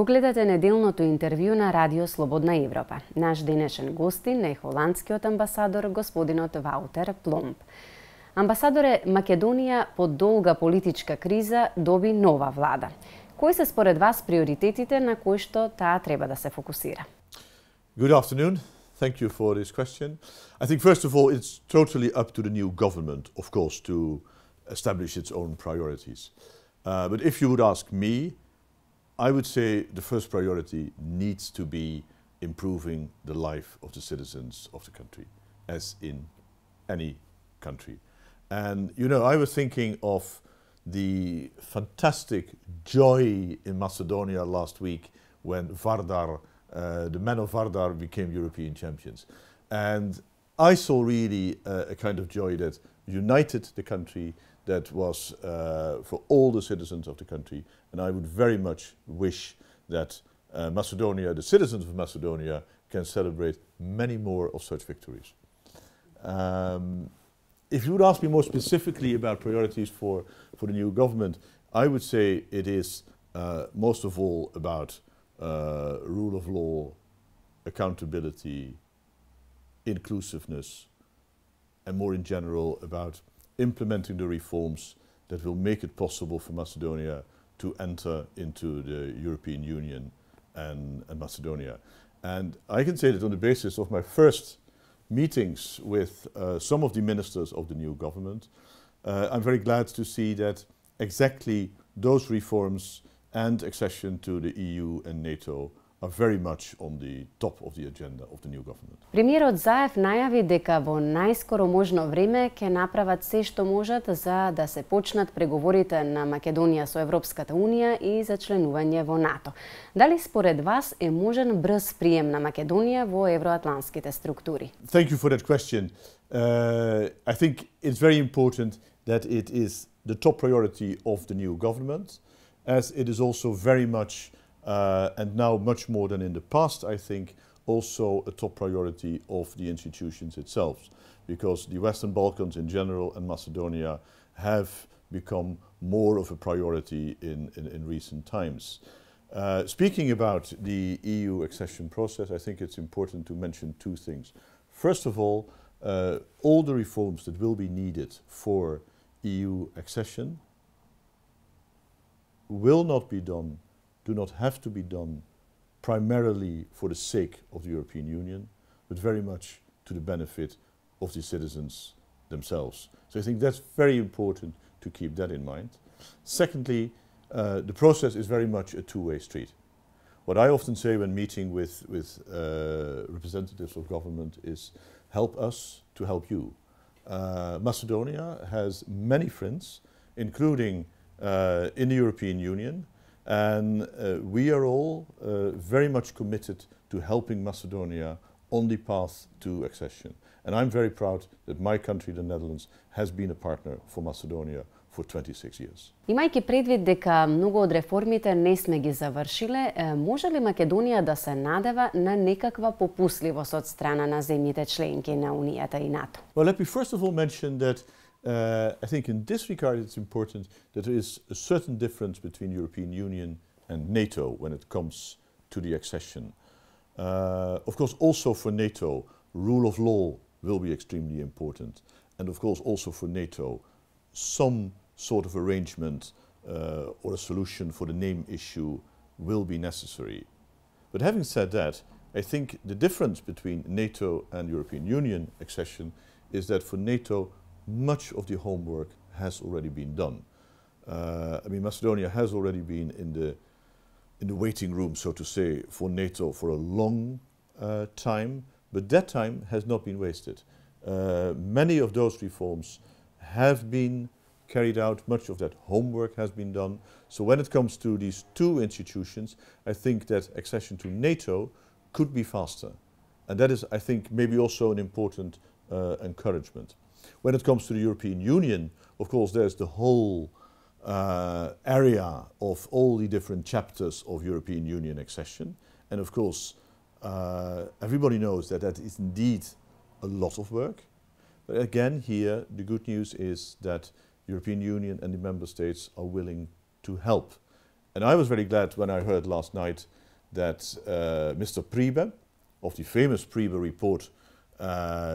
Го гледате неделното интервју на Радио Слободна Европа. Наш денешен гостин е холандскиот амбасадор господинот Ваутер Пломп. Амбасадоре, Македонија по долга политичка криза доби нова влада. Кои се според вас приоритетите на кои што таа треба да се фокусира? Good afternoon. Thank you for this question. I think first of all it's totally up to the new government, of course, to establish its own priorities. But if you would ask me, I would say the first priority needs to be improving the life of the citizens of the country, as in any country. And you know, I was thinking of the fantastic joy in Macedonia last week when Vardar, the men of Vardar became European champions. And I saw really a kind of joy that united the country, that was for all the citizens of the country. And I would very much wish that Macedonia, the citizens of Macedonia, can celebrate many more of such victories. If you would ask me more specifically about priorities for the new government, I would say it is most of all about rule of law, accountability, inclusiveness, and more in general about implementing the reforms that will make it possible for Macedonia to enter into the European Union and Macedonia. And I can say that on the basis of my first meetings with some of the ministers of the new government, I'm very glad to see that exactly those reforms and accession to the EU and NATO are very much on the top of the agenda of the new government. Премиерот Заев најави дека во најскоро можно време ќе направат се што можат за да се почнат преговорите на Македонија со Европската Унија и за членување во НАТО. Дали според вас е можен брз прием на Македонија во евроатланските структури? Thank you for that question. I think it's very important that it is the top priority of the new government, as it is also very much and now much more than in the past, I think, also a top priority of the institutions itself, because the Western Balkans in general and Macedonia have become more of a priority in recent times. Speaking about the EU accession process, I think it's important to mention two things. First of all the reforms that will be needed for EU accession will not be done, do not have to be done primarily for the sake of the European Union, but very much to the benefit of the citizens themselves. So I think that's very important to keep that in mind. Secondly, the process is very much a two-way street. What I often say when meeting with representatives of government is, help us to help you. Macedonia has many friends, including in the European Union, and we are all very much committed to helping Macedonia on the path to accession. And I'm very proud that my country, the Netherlands, has been a partner for Macedonia for 26 years. Имајќи предвид дека многу од реформите не сме ги завршиле, може ли Македонија да се надева на некаква попусливост од страна на земјите членки на Унијата и НАТО? Well, let me first of all mention that I think in this regard it's important that there is a certain difference between European Union and NATO when it comes to the accession. Of course, also for NATO, rule of law will be extremely important. And of course, also for NATO, some sort of arrangement or a solution for the name issue will be necessary. But having said that, I think the difference between NATO and European Union accession is that for NATO, much of the homework has already been done. I mean, Macedonia has already been in the waiting room, so to say, for NATO for a long time, but that time has not been wasted. Many of those reforms have been carried out, much of that homework has been done. So when it comes to these two institutions, I think that accession to NATO could be faster. And that is, I think, maybe also an important encouragement. When it comes to the European Union, of course, there's the whole area of all the different chapters of European Union accession. And of course, everybody knows that that is indeed a lot of work. But again, here, the good news is that the European Union and the member states are willing to help And I was very glad when I heard last night that Mr. Priebe, of the famous Priebe report,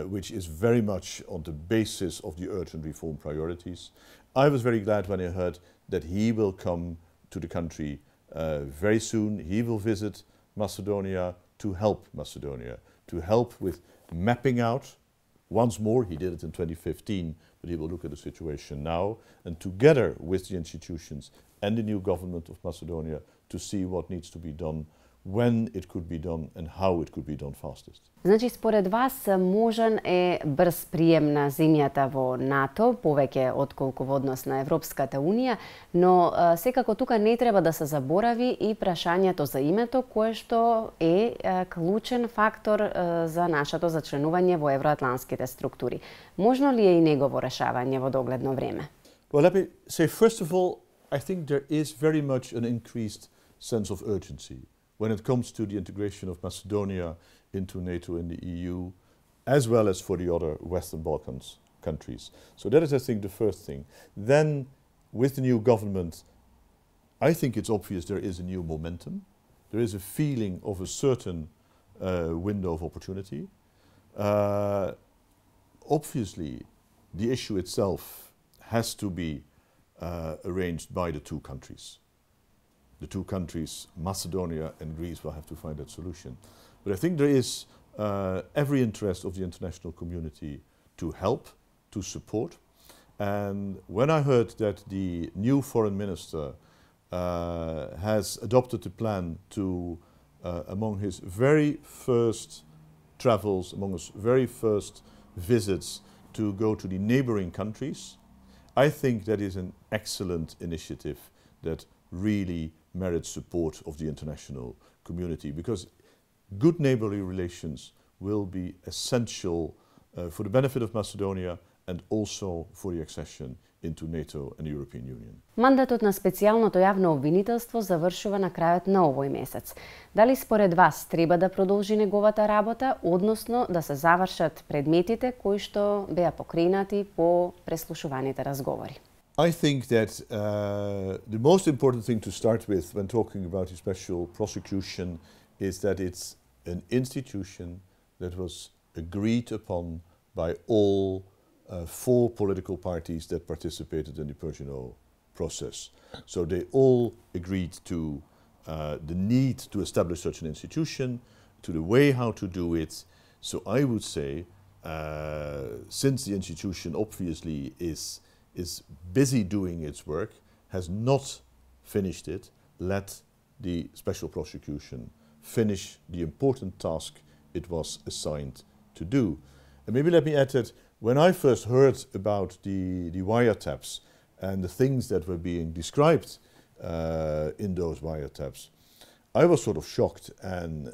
which is very much on the basis of the urgent reform priorities, I was very glad when I heard that he will come to the country very soon. He will visit Macedonia to help Macedonia, to help with mapping out. Once more, he did it in 2015, but he will look at the situation now, and together with the institutions and the new government of Macedonia to see what needs to be done, when it could be done and how it could be done fastest. Значи, според вас, можен е брз прием на земјата во НАТО, повеќе отколку во однос на Европската Унија, но секако тука не треба да се заборави и прашањето за името, кое што е клучен фактор за нашето зачленување во евроатланските структури. Можно ли е и негово решавање во догледно време? Well, let me say, first of all, I think there is very much an increased sense of urgency when it comes to the integration of Macedonia into NATO and the EU, as well as for the other Western Balkans countries. So that is, I think, the first thing. Then, with the new government, I think it's obvious there is a new momentum. There is a feeling of a certain window of opportunity. Obviously, the issue itself has to be arranged by the two countries. The two countries, Macedonia and Greece, will have to find that solution. But I think there is every interest of the international community to help, to support. And when I heard that the new foreign minister has adopted a plan to, among his very first travels, among his very first visits, to go to the neighboring countries, I think that is an excellent initiative that really merits support of the international community, because good neighbourly relations will be essential for the benefit of Macedonia and also for the accession into NATO and the European Union. Мандатот на специјалното јавно обвинителство завршува на крајот на овој месец. Дали според вас треба да продолжи неговата работа, односно да се завршат предметите кои што беа покренати по преслушуваните разговори? I think that the most important thing to start with when talking about the special prosecution is that it's an institution that was agreed upon by all four political parties that participated in the Pergino process. So they all agreed to the need to establish such an institution, to the way how to do it. So I would say, since the institution obviously is busy doing its work, has not finished it, let the special prosecution finish the important task it was assigned to do. And maybe let me add that when I first heard about the wiretaps and the things that were being described in those wiretaps, I was sort of shocked, and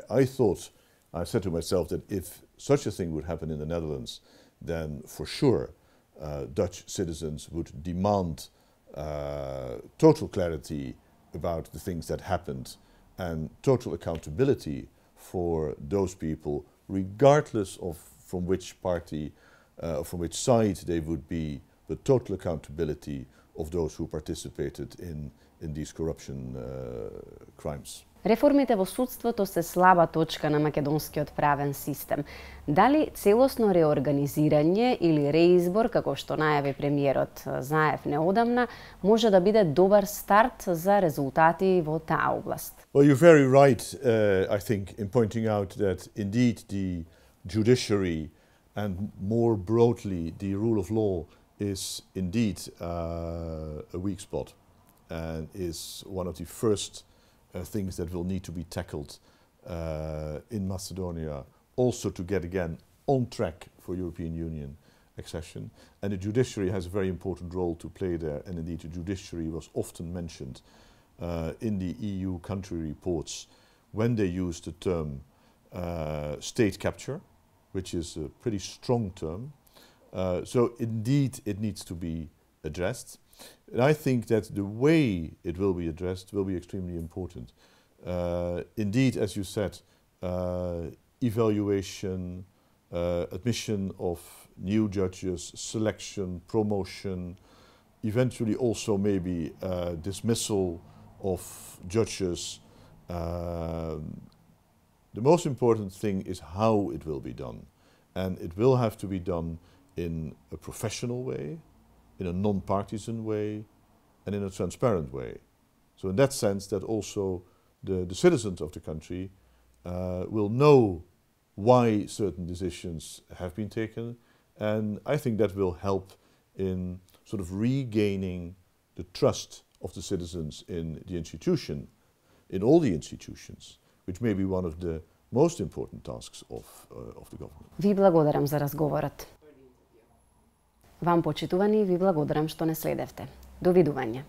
I said to myself that if such a thing would happen in the Netherlands, then for sure Dutch citizens would demand total clarity about the things that happened and total accountability for those people, regardless of from which party, from which side they would be, but total accountability of those who participated in these corruption crimes. Реформите во судството се слаба точка на македонскиот правен систем. Дали целосно реорганизирање или реизбор, како што најави премиерот Заев неодамна, може да биде добар старт за резултати во таа област? Well, you're very right, I think, in pointing out that indeed the judiciary and more broadly the rule of law is indeed a weak spot and is one of the first things that will need to be tackled in Macedonia, also to get again on track for European Union accession. And the judiciary has a very important role to play there, and indeed the judiciary was often mentioned in the EU country reports when they used the term state capture, which is a pretty strong term. So indeed it needs to be addressed. And I think that the way it will be addressed will be extremely important. Indeed, as you said, evaluation, admission of new judges, selection, promotion, eventually also maybe dismissal of judges. The most important thing is how it will be done. And it will have to be done in a professional way, in a non-partisan way, and in a transparent way. So in that sense, that also the citizens of the country will know why certain decisions have been taken, and I think that will help in sort of regaining the trust of the citizens in the institution, in all the institutions, which may be one of the most important tasks of the government. Ви благодарам за разговорот. Вам почитувани, ви благодарам што не следевте. Довидување.